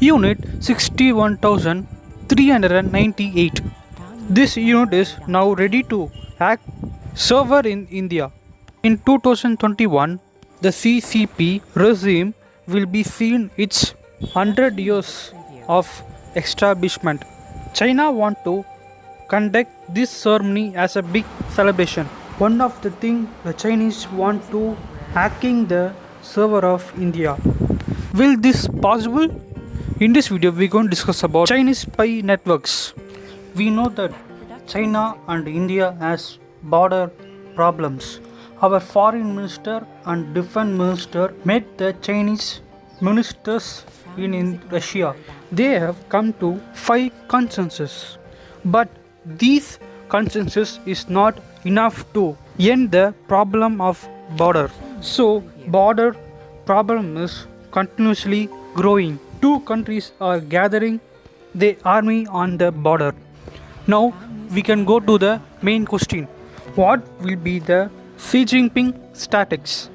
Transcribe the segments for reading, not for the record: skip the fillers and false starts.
Unit 61,398. This unit is now ready to act server in India. In 2021, the CCP regime will be seen its 100 years of establishment. China want to conduct this ceremony as a big celebration. One of the things the Chinese want to hacking the server of India. Will this possible? In this video, we're going to discuss about Chinese spy networks. We know that China and India has border problems. Our foreign minister and defense minister met the Chinese ministers in Russia. They have come to 5 consensus. But these consensus is not enough to end the problem of border. So border problem is continuously growing. 2 countries are gathering the army on the border. Now we can go to the main question. What will be the Xi Jinping tactics?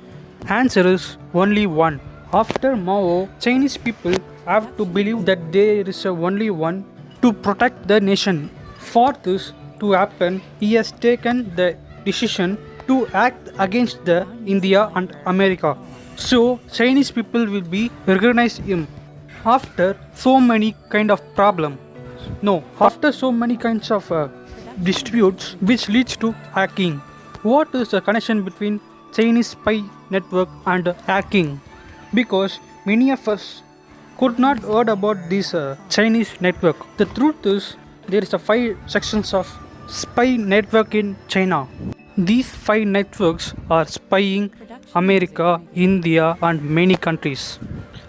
Answer is only one. After Mao, Chinese people have to believe that there is only one to protect the nation. For this to happen, he has taken the decision to act against the India and America. So Chinese people will be recognize him after so many kind of problem. No, after so many kinds of disputes which leads to hacking. What is the connection between Chinese spy network and hacking? Because many of us could not heard about this Chinese network. The truth is there is a 5 sections of spy network in China. These 5 networks are spying America, India and many countries.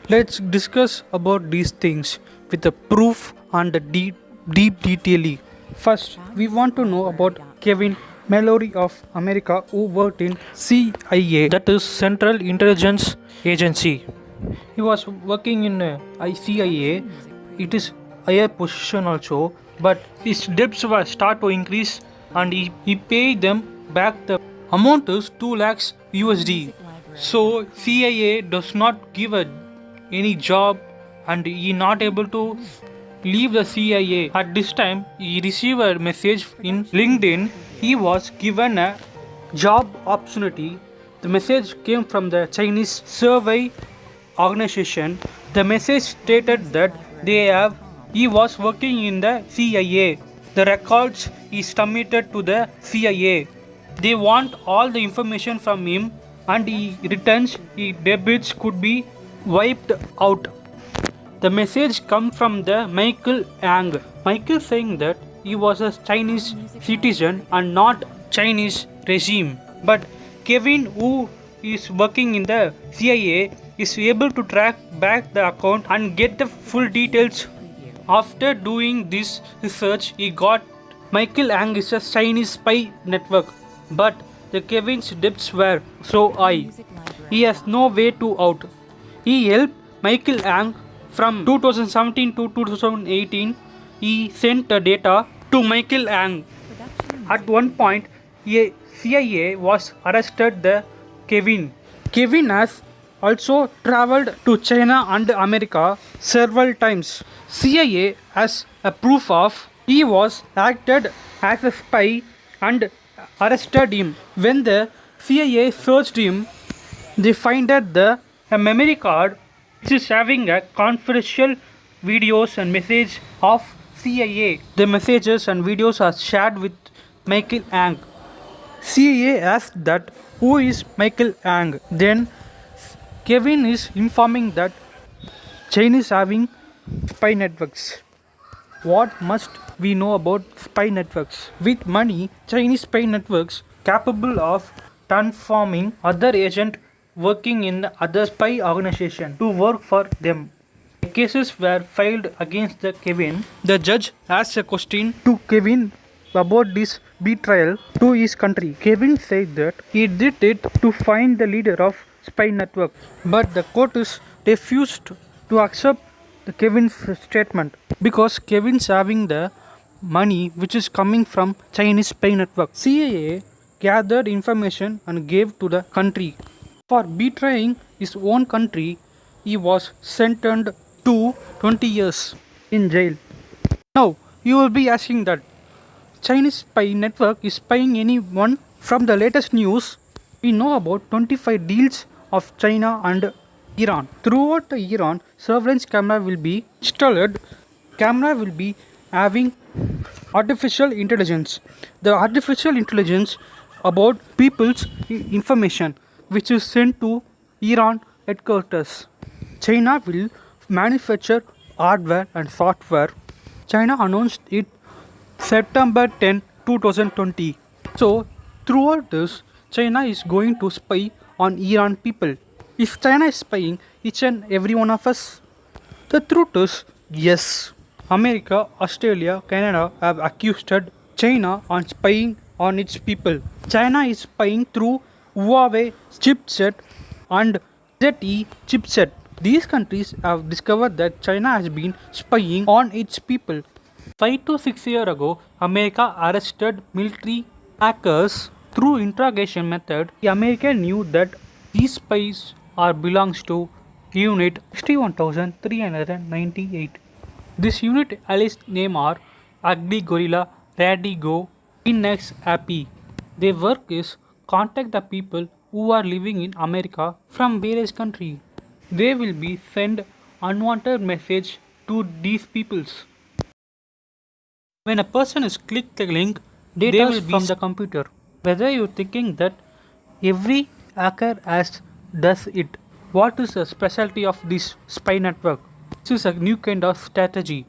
Let's discuss about these things with the proof and the deep detail. First, we want to know about Kevin Mallory of America who worked in CIA, that is Central Intelligence Agency. He was working in CIA. It is higher position also, but his debts were start to increase and he paid them back. The amount is 2 lakhs USD. So CIA does not give any job and he not able to leave the CIA. At this time, he received a message in LinkedIn. He was given a job opportunity. The message came from the Chinese survey organization. The message stated that he was working in the CIA. The records is submitted to the CIA. They want all the information from him and he returns. His debits could be wiped out. The message comes from the Michael Yang. Michael saying that he was a Chinese citizen and not Chinese regime. But Kevin, who is working in the CIA, is able to track back the account and get the full details. After doing this research, he got Michael Yang is a Chinese spy network. But the Kevin's debts were so high. He has no way to out. He helped Michael Yang from 2017 to 2018. He sent the data to Michael Yang. At one point, CIA was arrested the Kevin. Kevin has also traveled to China and America several times. CIA has a proof of he was acted as a spy and arrested him. When the CIA searched him, they find that a memory card which is having a confidential videos and message of CIA. The messages and videos are shared with Michael Yang. CIA asked that who is Michael Yang. Then Kevin is informing that China is having spy networks. What must we know about spy networks? With money, Chinese spy networks capable of transforming other agent working in other spy organization to work for them. The cases were filed against the Kevin. The judge asked a question to Kevin about this betrayal to his country. Kevin said that he did it to find the leader of spy network, but the court is refused to accept the Kevin's statement because Kevin's having the money which is coming from Chinese spy network. CIA gathered information and gave to the country. For betraying his own country, he was sentenced to 20 years in jail. Now, you will be asking that Chinese spy network is spying anyone. From the latest news, we know about 25 deals of China and Iran. Throughout the Iran, surveillance camera will be installed. Camera will be having artificial intelligence. The artificial intelligence about people's information which is sent to Iran headquarters. China will manufacture hardware and software. China announced it September 10, 2020. So, throughout this, China is going to spy on Iran people. Is China is spying each and every one of us? The truth is, yes. America, Australia, Canada have accused China on spying on its people. China is spying through Huawei chipset and ZTE chipset. These countries have discovered that China has been spying on its people. 5 to 6 years ago, America arrested military hackers through interrogation method. The American knew that these spies are belongs to Unit 61,398. This unit alleged name are Agni Gorilla, Radigo, Inex Happy. Their work is contact the people who are living in America from various countries. They will be send unwanted message to these peoples. When a person is click the link, data will be from the computer. Whether you're thinking that every hacker has does it, what is the specialty of this spy network? This is a new kind of strategy.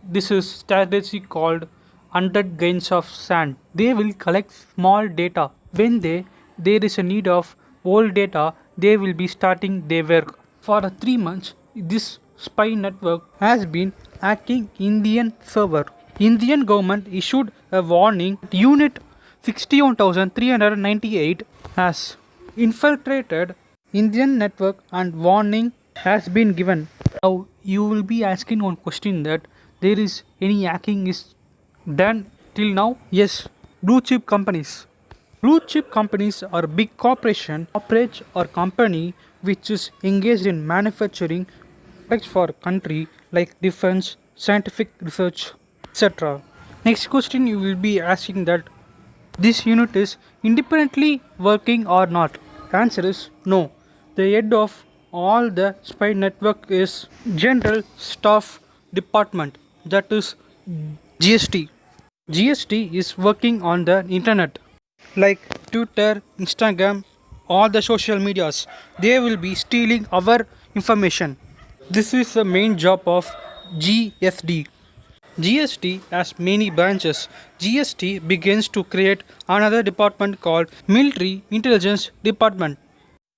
This is strategy called 100 grains of sand. They will collect small data. When there is a need of old data, they will be starting their work. For 3 months, this spy network has been hacking Indian server. Indian government issued a warning. Unit 61,398 has infiltrated Indian network and warning has been given. Now you will be asking one question that there is any hacking is done till now? Yes, blue chip companies. Blue chip companies are big corporation, operate or company which is engaged in manufacturing products for country like defense, scientific research, etc. Next question you will be asking that this unit is independently working or not. Answer is no. The head of all the spy network is General Staff Department, that is GST. GST is working on the internet like Twitter, Instagram, all the social medias. They will be stealing our information. This is the main job of GSD. GST has many branches. GST begins to create another department called Military Intelligence Department.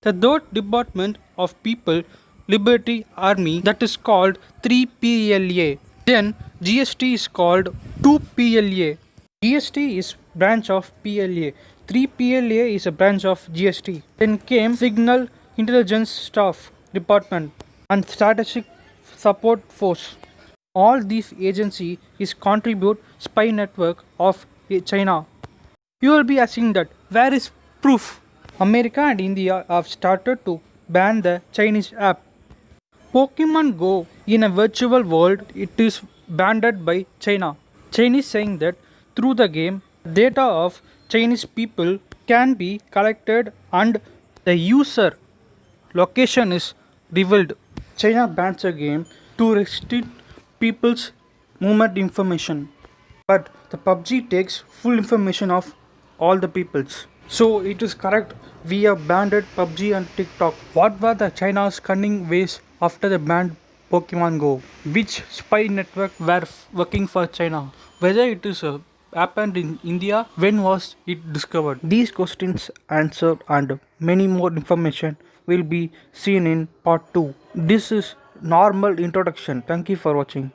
The third department of People Liberty Army, that is called 3PLA. Then GST is called 2PLA. GST is branch of PLA. 3PLA is a branch of GST. Then came Signal Intelligence Staff Department and Strategic Support Force. All these agencies is contribute spy network of China. You will be asking that where is proof? America and India have started to ban the Chinese app. Pokemon Go in a virtual world, it is banned by China. Chinese saying that through the game, data of Chinese people can be collected and the user location is revealed. China bans a game to restrict people's movement information, but the PUBG takes full information of all the peoples. So it is correct. We have banned PUBG and TikTok. What were the China's cunning ways after the banned Pokemon Go? Which spy network were working for China? Whether it is happened in India, when was it discovered? These questions answered and many more information will be seen in part 2. This is normal introduction. Thank you for watching.